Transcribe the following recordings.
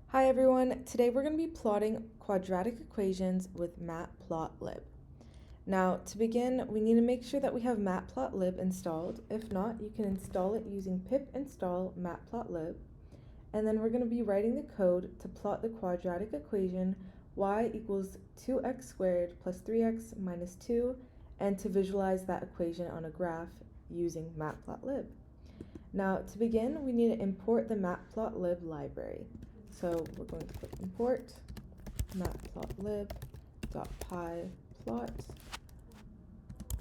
Hi everyone, today we're going to be plotting quadratic equations with Matplotlib. Now to begin, we need to make sure that we have Matplotlib installed. If not, you can install it using pip install Matplotlib. And then we're going to be writing the code to plot the quadratic equation y equals 2x squared plus 3x minus 2, and to visualize that equation on a graph using Matplotlib. Now to begin, we need to import the Matplotlib library. So we're going to put import matplotlib.py plot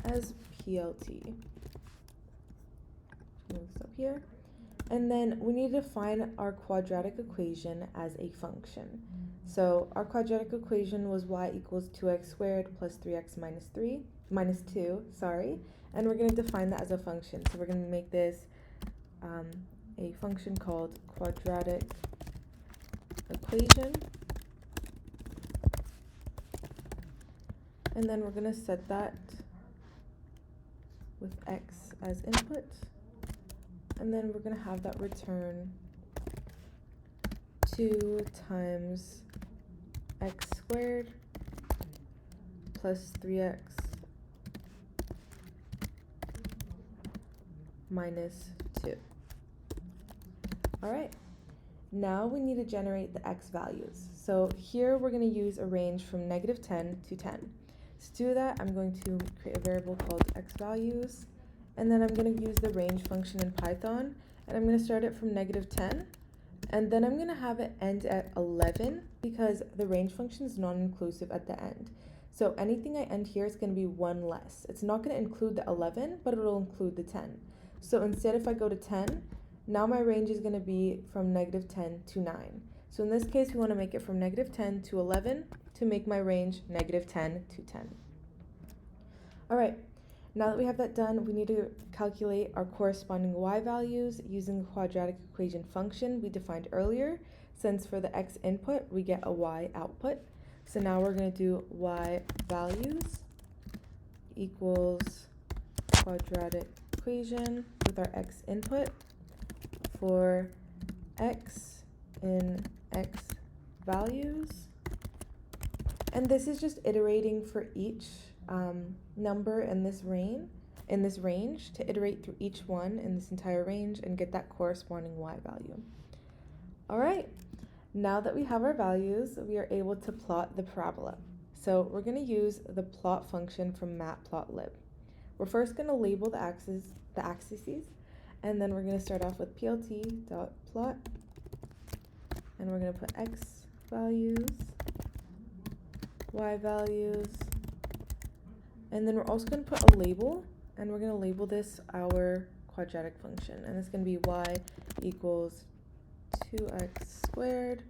as plt. Move this up here. And then we need to define our quadratic equation as a function. So our quadratic equation was y equals 2x squared plus 3x minus 2, and we're going to define that as a function. So we're going to make this a function called quadratic equation, and then we're going to set that with x as input, and then we're going to have that return 2 times x squared plus 3x minus 2. Alright. Now we need to generate the x values. So here we're going to use a range from negative 10 to 10. To do that, I'm going to create a variable called x values, and then I'm going to use the range function in Python, and I'm going to start it from negative 10, and then I'm going to have it end at 11 because the range function is non-inclusive at the end. So anything I end here is going to be 1 less. It's not going to include the 11, but it'll include the 10. So instead, if I go to 10, now my range is going to be from negative 10 to 9. So in this case, we want to make it from negative 10 to 11 to make my range negative 10 to 10. All right, now that we have that done, we need to calculate our corresponding y values using the quadratic equation function we defined earlier, since for the x input, we get a y output. So now we're going to do y values equals quadratic equation with our x input for x in x values, and this is just iterating for each number in this range to iterate through each one in this entire range and get that corresponding y value. All right, now that we have our values, we are able to plot the parabola. So we're going to use the plot function from Matplotlib. We're first going to label the axes, and then we're going to start off with plt.plot, and we're going to put x values, y values, and then we're also going to put a label, and we're going to label this our quadratic function, and it's going to be y equals 2x squared,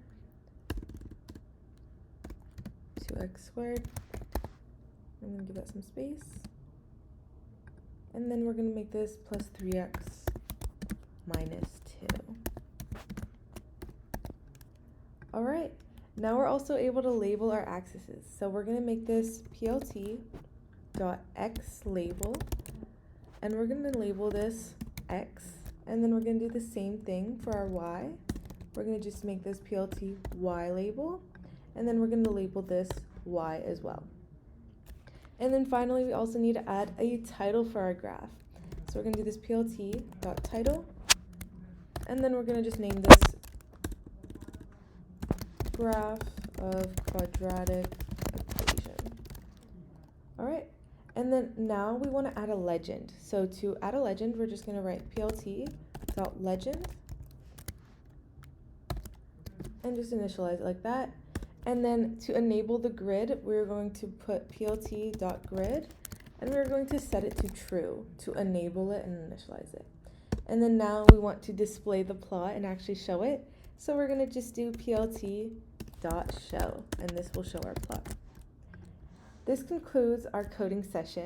I'm going to give that some space, and then we're going to make this plus 3x minus 2. All right, now we're also able to label our axes. So we're going to make this plt.x label, and we're going to label this x, and then we're going to do the same thing for our y. We're going to just make this plt y label, and then we're going to label this y as well. And then finally, we also need to add a title for our graph. So we're going to do this plt.title, and then we're going to just name this graph of quadratic equation. All right, and then now we want to add a legend. So to add a legend, we're just going to write plt.legend and just initialize it like that. And then to enable the grid, we're going to put plt.grid, and we're going to set it to true to enable it and initialize it. And then now we want to display the plot and actually show it. So we're going to just do plt.show, and this will show our plot. This concludes our coding session.